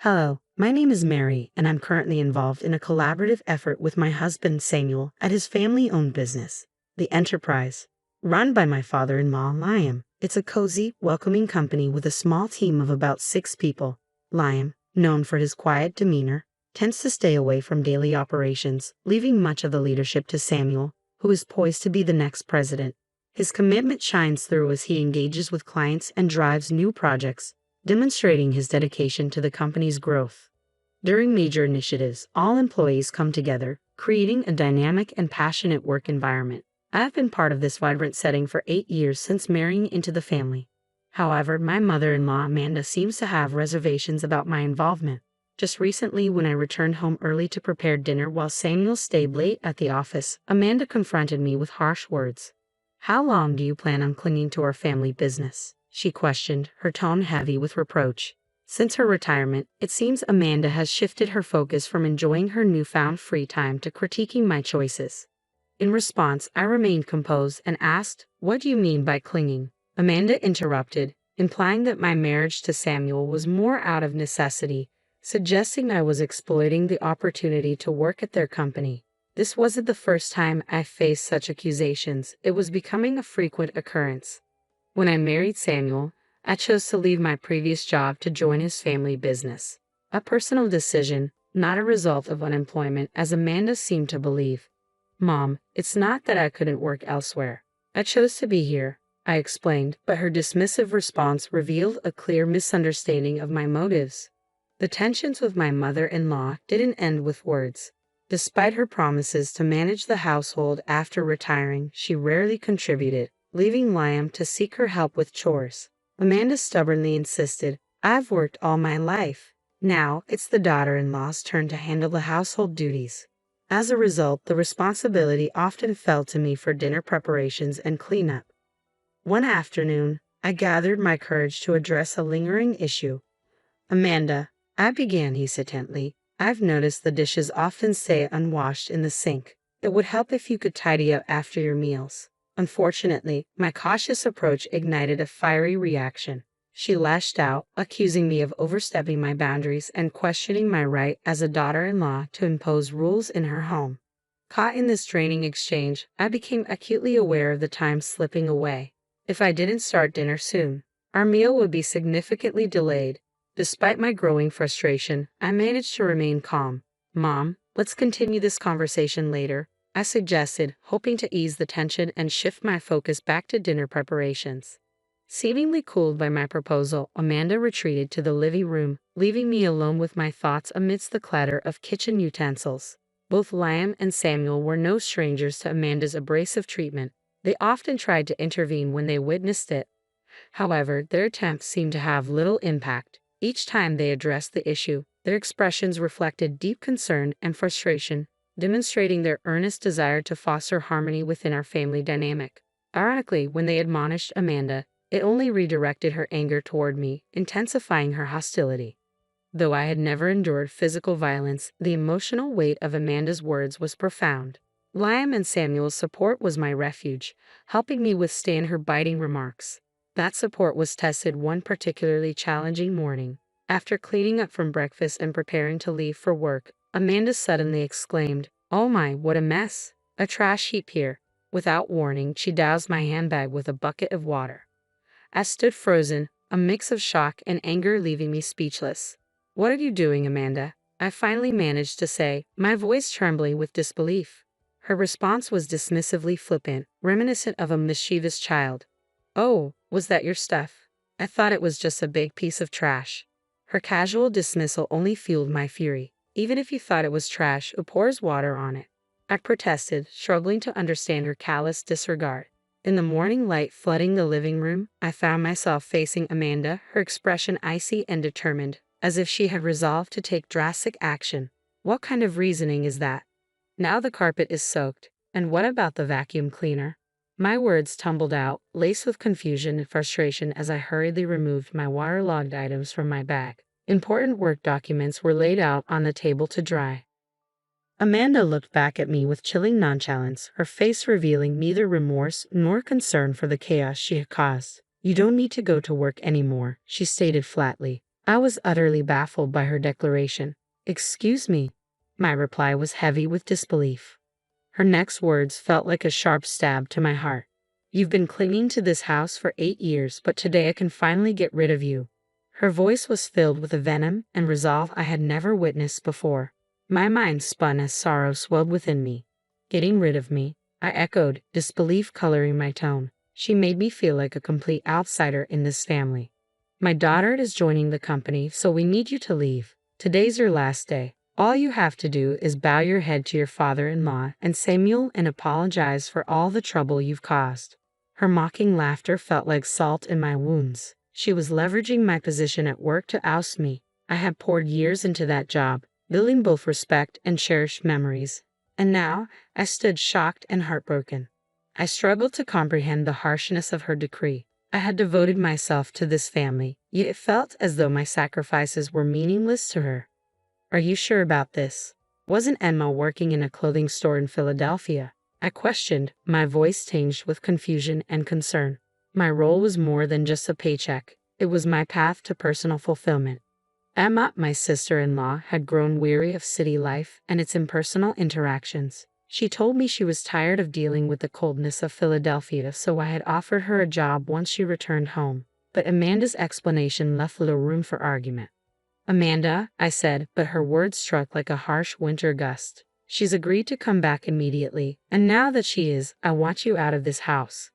Hello, my name is Mary, and I'm currently involved in a collaborative effort with my husband Samuel at his family owned business, The Enterprise, run by my father in law, Liam. It's a cozy, welcoming company with a small team of about 6 people. Liam, known for his quiet demeanor, tends to stay away from daily operations, leaving much of the leadership to Samuel, who is poised to be the next president. His commitment shines through as he engages with clients and drives new projects, demonstrating his dedication to the company's growth. During major initiatives, all employees come together, creating a dynamic and passionate work environment. I've been part of this vibrant setting for 8 years since marrying into the family. However, my mother-in-law Amanda seems to have reservations about my involvement. Just recently, when I returned home early to prepare dinner while Samuel stayed late at the office, Amanda confronted me with harsh words. "How long do you plan on clinging to our family business?" she questioned, her tone heavy with reproach. Since her retirement, it seems Amanda has shifted her focus from enjoying her newfound free time to critiquing my choices. In response, I remained composed and asked, "What do you mean by clinging?" Amanda interrupted, implying that my marriage to Samuel was more out of necessity, suggesting I was exploiting the opportunity to work at their company. This wasn't the first time I faced such accusations. It was becoming a frequent occurrence. When I married Samuel, I chose to leave my previous job to join his family business. A personal decision, not a result of unemployment, as Amanda seemed to believe. "Mom, it's not that I couldn't work elsewhere. I chose to be here," I explained, but her dismissive response revealed a clear misunderstanding of my motives. The tensions with my mother-in-law didn't end with words. Despite her promises to manage the household after retiring, she rarely contributed, leaving Liam to seek her help with chores. Amanda stubbornly insisted, "I've worked all my life. Now it's the daughter-in-law's turn to handle the household duties." As a result, the responsibility often fell to me for dinner preparations and cleanup. One afternoon, I gathered my courage to address a lingering issue. "Amanda," I began hesitantly, "I've noticed the dishes often stay unwashed in the sink. It would help if you could tidy up after your meals." Unfortunately, my cautious approach ignited a fiery reaction. She lashed out, accusing me of overstepping my boundaries and questioning my right as a daughter-in-law to impose rules in her home. Caught in this draining exchange, I became acutely aware of the time slipping away. If I didn't start dinner soon, our meal would be significantly delayed. Despite my growing frustration, I managed to remain calm. "Mom, let's continue this conversation later," I suggested, hoping to ease the tension and shift my focus back to dinner preparations. Seemingly cooled by my proposal, Amanda retreated to the living room, leaving me alone with my thoughts amidst the clatter of kitchen utensils. Both Liam and Samuel were no strangers to Amanda's abrasive treatment. They often tried to intervene when they witnessed it. However, their attempts seemed to have little impact. Each time they addressed the issue, their expressions reflected deep concern and frustration, demonstrating their earnest desire to foster harmony within our family dynamic. Ironically, when they admonished Amanda, it only redirected her anger toward me, intensifying her hostility. Though I had never endured physical violence, the emotional weight of Amanda's words was profound. Liam and Samuel's support was my refuge, helping me withstand her biting remarks. That support was tested one particularly challenging morning. After cleaning up from breakfast and preparing to leave for work, Amanda suddenly exclaimed, "Oh my, what a mess! A trash heap here." Without warning, she doused my handbag with a bucket of water. I stood frozen, a mix of shock and anger leaving me speechless. "What are you doing, Amanda?" I finally managed to say, my voice trembling with disbelief. Her response was dismissively flippant, reminiscent of a mischievous child. "Oh, was that your stuff? I thought it was just a big piece of trash." Her casual dismissal only fueled my fury. "Even if you thought it was trash, who pours water on it?" I protested, struggling to understand her callous disregard. In the morning light flooding the living room, I found myself facing Amanda, her expression icy and determined, as if she had resolved to take drastic action. "What kind of reasoning is that? Now the carpet is soaked, and what about the vacuum cleaner?" My words tumbled out, laced with confusion and frustration as I hurriedly removed my waterlogged items from my bag. Important work documents were laid out on the table to dry. Amanda looked back at me with chilling nonchalance, her face revealing neither remorse nor concern for the chaos she had caused. "You don't need to go to work anymore," she stated flatly. I was utterly baffled by her declaration. "Excuse me." My reply was heavy with disbelief. Her next words felt like a sharp stab to my heart. "You've been clinging to this house for 8 years, but today I can finally get rid of you." Her voice was filled with a venom and resolve I had never witnessed before. My mind spun as sorrow swelled within me. "Getting rid of me?" I echoed, disbelief coloring my tone. She made me feel like a complete outsider in this family. "My daughter is joining the company, so we need you to leave. Today's your last day. All you have to do is bow your head to your father-in-law and Samuel and apologize for all the trouble you've caused." Her mocking laughter felt like salt in my wounds. She was leveraging my position at work to oust me. I had poured years into that job, building both respect and cherished memories. And now, I stood shocked and heartbroken. I struggled to comprehend the harshness of her decree. I had devoted myself to this family, yet it felt as though my sacrifices were meaningless to her. "Are you sure about this? Wasn't Emma working in a clothing store in Philadelphia?" I questioned, my voice tinged with confusion and concern. My role was more than just a paycheck. It was my path to personal fulfillment. Emma, my sister-in-law, had grown weary of city life and its impersonal interactions. She told me she was tired of dealing with the coldness of Philadelphia, so I had offered her a job once she returned home. But Amanda's explanation left little room for argument. "Amanda," I said, but her words struck like a harsh winter gust. "She's agreed to come back immediately, and now that she is, I want you out of this house."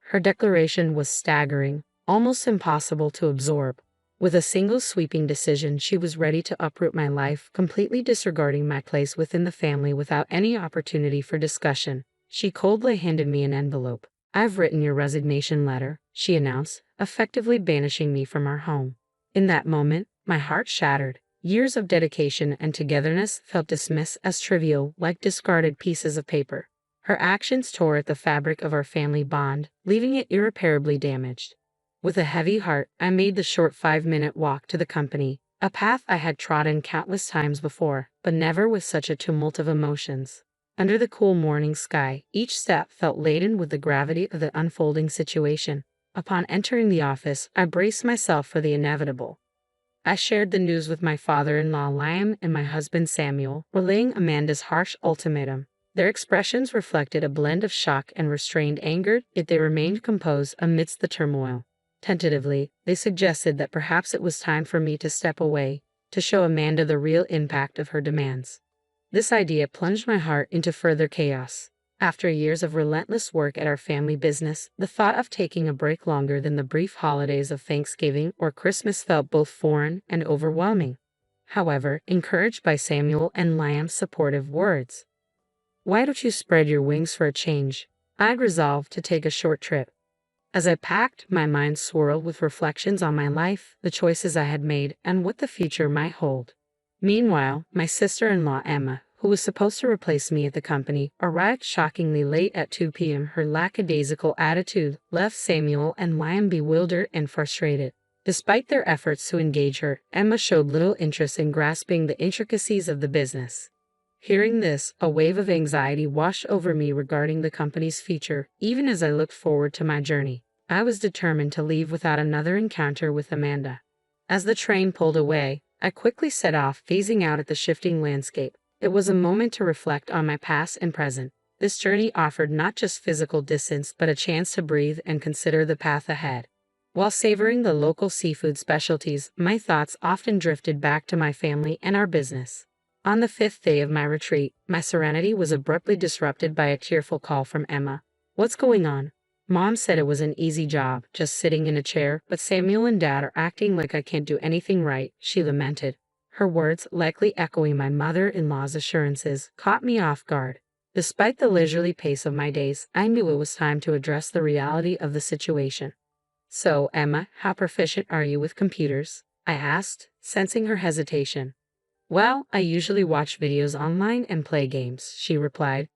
Her declaration was staggering, almost impossible to absorb. With a single sweeping decision, she was ready to uproot my life, completely disregarding my place within the family without any opportunity for discussion. She coldly handed me an envelope. "I've written your resignation letter," she announced, effectively banishing me from our home. In that moment, my heart shattered. Years of dedication and togetherness felt dismissed as trivial, like discarded pieces of paper. Her actions tore at the fabric of our family bond, leaving it irreparably damaged. With a heavy heart, I made the short 5-minute walk to the company, a path I had trodden countless times before, but never with such a tumult of emotions. Under the cool morning sky, each step felt laden with the gravity of the unfolding situation. Upon entering the office, I braced myself for the inevitable. I shared the news with my father-in-law Liam and my husband Samuel, relaying Amanda's harsh ultimatum. Their expressions reflected a blend of shock and restrained anger, yet they remained composed amidst the turmoil. Tentatively, they suggested that perhaps it was time for me to step away, to show Amanda the real impact of her demands. This idea plunged my heart into further chaos. After years of relentless work at our family business, the thought of taking a break longer than the brief holidays of Thanksgiving or Christmas felt both foreign and overwhelming. However, encouraged by Samuel and Liam's supportive words, "Why don't you spread your wings for a change?" I'd resolved to take a short trip. As I packed, my mind swirled with reflections on my life, the choices I had made, and what the future might hold. Meanwhile, my sister-in-law Emma, who was supposed to replace me at the company, arrived shockingly late at 2 p.m. Her lackadaisical attitude left Samuel and Liam bewildered and frustrated. Despite their efforts to engage her, Emma showed little interest in grasping the intricacies of the business. Hearing this, a wave of anxiety washed over me regarding the company's future. Even as I looked forward to my journey, I was determined to leave without another encounter with Amanda. As the train pulled away, I quickly set off, gazing out at the shifting landscape. It was a moment to reflect on my past and present. This journey offered not just physical distance, but a chance to breathe and consider the path ahead. While savoring the local seafood specialties, my thoughts often drifted back to my family and our business. On the 5th day of my retreat, my serenity was abruptly disrupted by a tearful call from Emma. "What's going on?" "Mom said it was an easy job, just sitting in a chair, but Samuel and Dad are acting like I can't do anything right," she lamented. Her words, likely echoing my mother-in-law's assurances, caught me off guard. Despite the leisurely pace of my days, I knew it was time to address the reality of the situation. "So, Emma, how proficient are you with computers?" I asked, sensing her hesitation. "Well, I usually watch videos online and play games," she replied,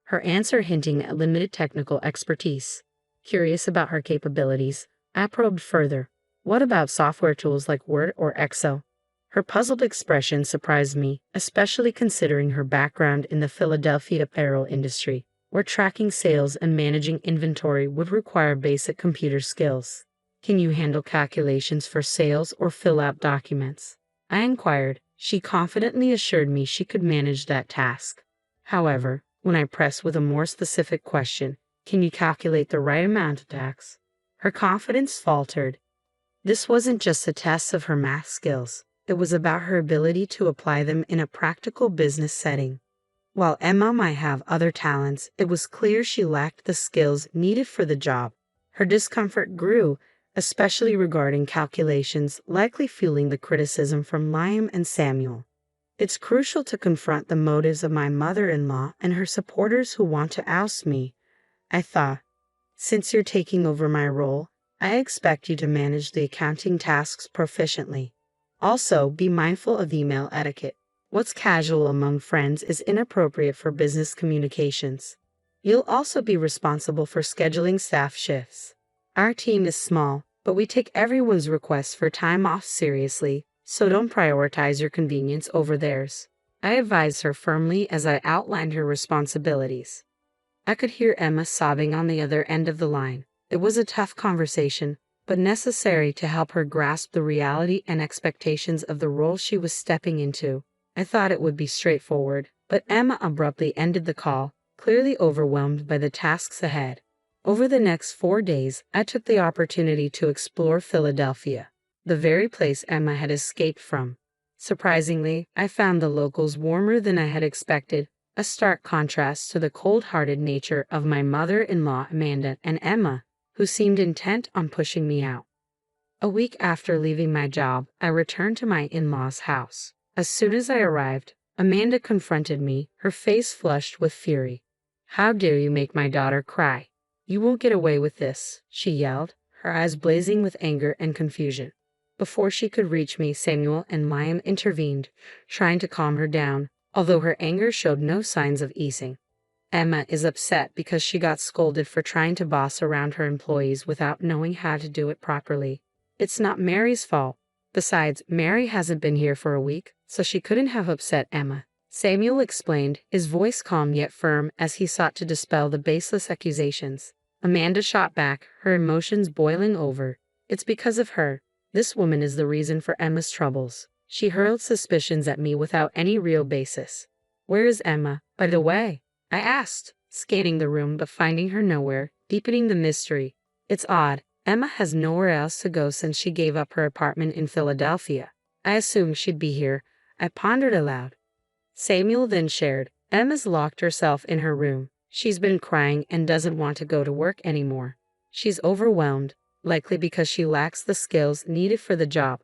her answer hinting at limited technical expertise. Curious about her capabilities, I probed further. "What about software tools like Word or Excel?" Her puzzled expression surprised me, especially considering her background in the Philadelphia apparel industry, where tracking sales and managing inventory would require basic computer skills. Can you handle calculations for sales or fill out documents? I inquired. She confidently assured me she could manage that task. However, when I pressed with a more specific question, can you calculate the right amount of tax? Her confidence faltered. This wasn't just a test of her math skills, it was about her ability to apply them in a practical business setting. While Emma might have other talents, it was clear she lacked the skills needed for the job. Her discomfort grew, especially regarding calculations, likely fueling the criticism from Liam and Samuel. It's crucial to confront the motives of my mother-in-law and her supporters who want to oust me, I thought. Since you're taking over my role, I expect you to manage the accounting tasks proficiently. Also, be mindful of email etiquette. What's casual among friends is inappropriate for business communications. You'll also be responsible for scheduling staff shifts. Our team is small, but we take everyone's requests for time off seriously, so don't prioritize your convenience over theirs. I advised her firmly as I outlined her responsibilities. I could hear Emma sobbing on the other end of the line. It was a tough conversation, but necessary to help her grasp the reality and expectations of the role she was stepping into. I thought it would be straightforward, but Emma abruptly ended the call, clearly overwhelmed by the tasks ahead. Over the next 4 days, I took the opportunity to explore Philadelphia, the very place Emma had escaped from. Surprisingly, I found the locals warmer than I had expected, a stark contrast to the cold-hearted nature of my mother-in-law Amanda and Emma, who seemed intent on pushing me out. A week after leaving my job, I returned to my in-laws' house. As soon as I arrived, Amanda confronted me, her face flushed with fury. "How dare you make my daughter cry? You won't get away with this," she yelled, her eyes blazing with anger and confusion. Before she could reach me, Samuel and Liam intervened, trying to calm her down, although her anger showed no signs of easing. "Emma is upset because she got scolded for trying to boss around her employees without knowing how to do it properly. It's not Mary's fault. Besides, Mary hasn't been here for a week, so she couldn't have upset Emma," Samuel explained, his voice calm yet firm as he sought to dispel the baseless accusations. Amanda shot back, her emotions boiling over. "It's because of her. This woman is the reason for Emma's troubles." She hurled suspicions at me without any real basis. "Where is Emma, by the way?" I asked, scanning the room but finding her nowhere, deepening the mystery. "It's odd. Emma has nowhere else to go since she gave up her apartment in Philadelphia. I assumed she'd be here," I pondered aloud. Samuel then shared, "Emma's locked herself in her room. She's been crying and doesn't want to go to work anymore. She's overwhelmed, likely because she lacks the skills needed for the job."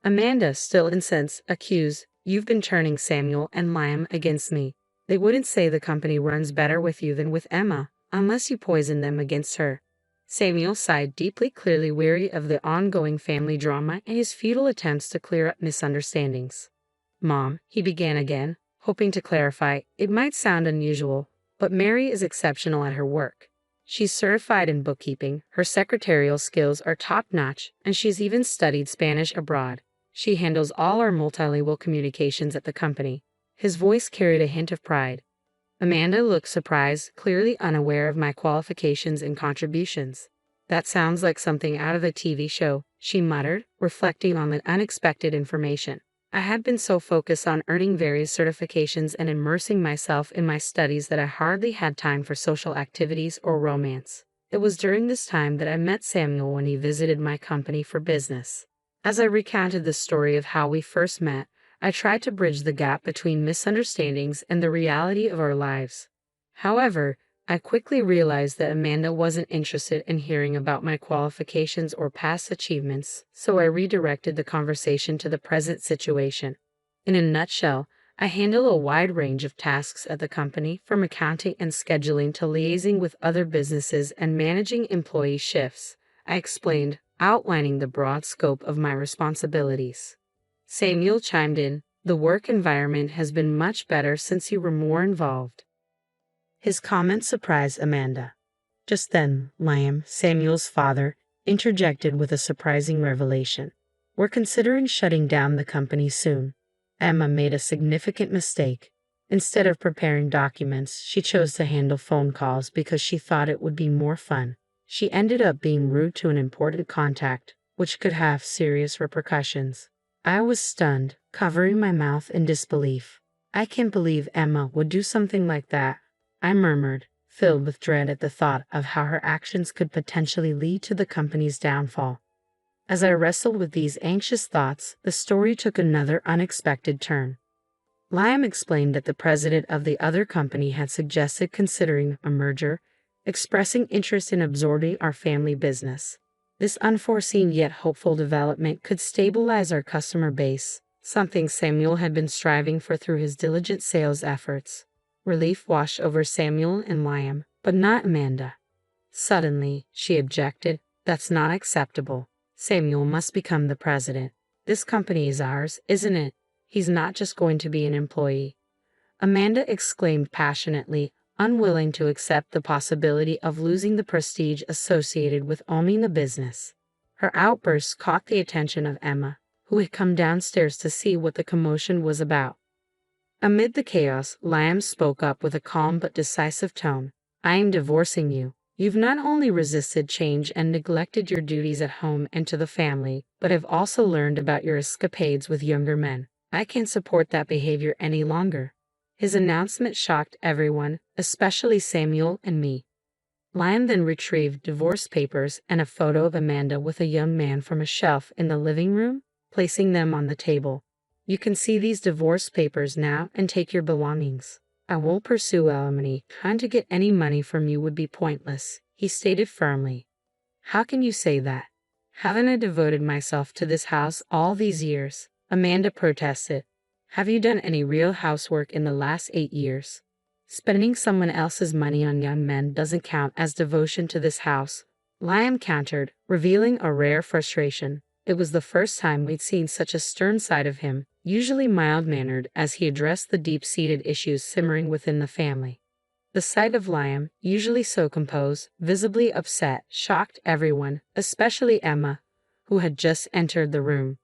Amanda, still incensed, accused, "You've been turning Samuel and Liam against me. They wouldn't say the company runs better with you than with Emma, unless you poison them against her." Samuel sighed deeply, clearly weary of the ongoing family drama and his futile attempts to clear up misunderstandings. "Mom," he began again, hoping to clarify, "it might sound unusual, but Mary is exceptional at her work. She's certified in bookkeeping, her secretarial skills are top-notch, and she's even studied Spanish abroad. She handles all our multilingual communications at the company." His voice carried a hint of pride. Amanda looked surprised, clearly unaware of my qualifications and contributions. "That sounds like something out of a TV show," she muttered, reflecting on the unexpected information. I had been so focused on earning various certifications and immersing myself in my studies that I hardly had time for social activities or romance. It was during this time that I met Samuel when he visited my company for business. As I recounted the story of how we first met, I tried to bridge the gap between misunderstandings and the reality of our lives. However, I quickly realized that Amanda wasn't interested in hearing about my qualifications or past achievements, so I redirected the conversation to the present situation. In a nutshell, I handle a wide range of tasks at the company, from accounting and scheduling to liaising with other businesses and managing employee shifts, I explained, outlining the broad scope of my responsibilities. Samuel chimed in, "The work environment has been much better since you were more involved." His comment surprised Amanda. Just then, Liam, Samuel's father, interjected with a surprising revelation. "We're considering shutting down the company soon." Emma made a significant mistake. Instead of preparing documents, she chose to handle phone calls because she thought it would be more fun. She ended up being rude to an important contact, which could have serious repercussions. I was stunned, covering my mouth in disbelief. I can't believe Emma would do something like that, I murmured, filled with dread at the thought of how her actions could potentially lead to the company's downfall. As I wrestled with these anxious thoughts, the story took another unexpected turn. Liam explained that the president of the other company had suggested considering a merger, expressing interest in absorbing our family business. This unforeseen yet hopeful development could stabilize our customer base, something Samuel had been striving for through his diligent sales efforts. Relief washed over Samuel and Liam, but not Amanda. Suddenly, she objected, "That's not acceptable. Samuel must become the president. This company is ours, isn't it? He's not just going to be an employee." Amanda exclaimed passionately, unwilling to accept the possibility of losing the prestige associated with owning the business. Her outburst caught the attention of Emma, who had come downstairs to see what the commotion was about. Amid the chaos, Liam spoke up with a calm but decisive tone. "I am divorcing you. You've not only resisted change and neglected your duties at home and to the family, but have also learned about your escapades with younger men. I can't support that behavior any longer." His announcement shocked everyone, especially Samuel and me. Liam then retrieved divorce papers and a photo of Amanda with a young man from a shelf in the living room, placing them on the table. "You can see these divorce papers now and take your belongings. I won't pursue alimony. Trying to get any money from you would be pointless," he stated firmly. "How can you say that? Haven't I devoted myself to this house all these years?" Amanda protested. "Have you done any real housework in the last 8 years? Spending someone else's money on young men doesn't count as devotion to this house," Liam countered, revealing a rare frustration. It was the first time we'd seen such a stern side of him, usually mild-mannered as he addressed the deep-seated issues simmering within the family. The sight of Liam, usually so composed, visibly upset, shocked everyone, especially Emma, who had just entered the room.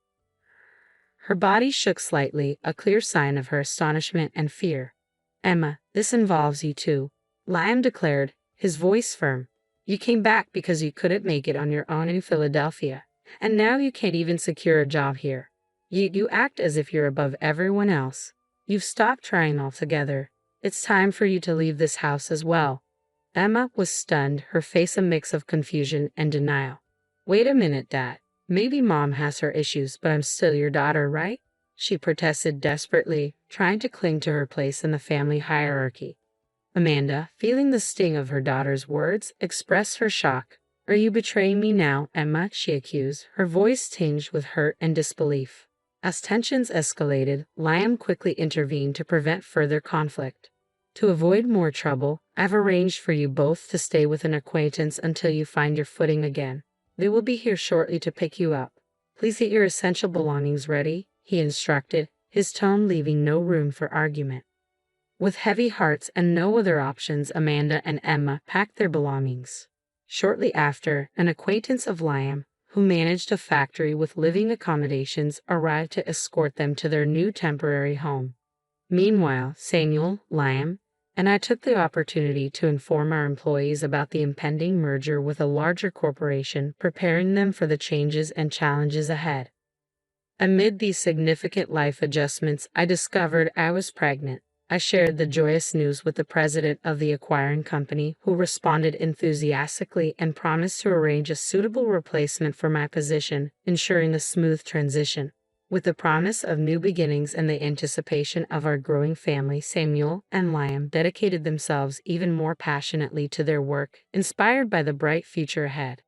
Her body shook slightly, a clear sign of her astonishment and fear. "Emma, this involves you too," Liam declared, his voice firm. "You came back because you couldn't make it on your own in Philadelphia, and now you can't even secure a job here. You act as if you're above everyone else. You've stopped trying altogether. It's time for you to leave this house as well." Emma was stunned, her face a mix of confusion and denial. "Wait a minute, Dad. Maybe Mom has her issues, but I'm still your daughter, right?" she protested desperately, trying to cling to her place in the family hierarchy. Amanda, feeling the sting of her daughter's words, expressed her shock. "Are you betraying me now, Emma?" she accused, her voice tinged with hurt and disbelief. As tensions escalated, Liam quickly intervened to prevent further conflict. "To avoid more trouble, I've arranged for you both to stay with an acquaintance until you find your footing again. They will be here shortly to pick you up. Please get your essential belongings ready," he instructed, his tone leaving no room for argument. With heavy hearts and no other options, Amanda and Emma packed their belongings. Shortly after, an acquaintance of Liam, who managed a factory with living accommodations, arrived to escort them to their new temporary home. Meanwhile, Samuel, Liam, and I took the opportunity to inform our employees about the impending merger with a larger corporation, preparing them for the changes and challenges ahead. Amid these significant life adjustments, I discovered I was pregnant. I shared the joyous news with the president of the acquiring company, who responded enthusiastically and promised to arrange a suitable replacement for my position, ensuring a smooth transition. With the promise of new beginnings and the anticipation of our growing family, Samuel and Liam dedicated themselves even more passionately to their work, inspired by the bright future ahead.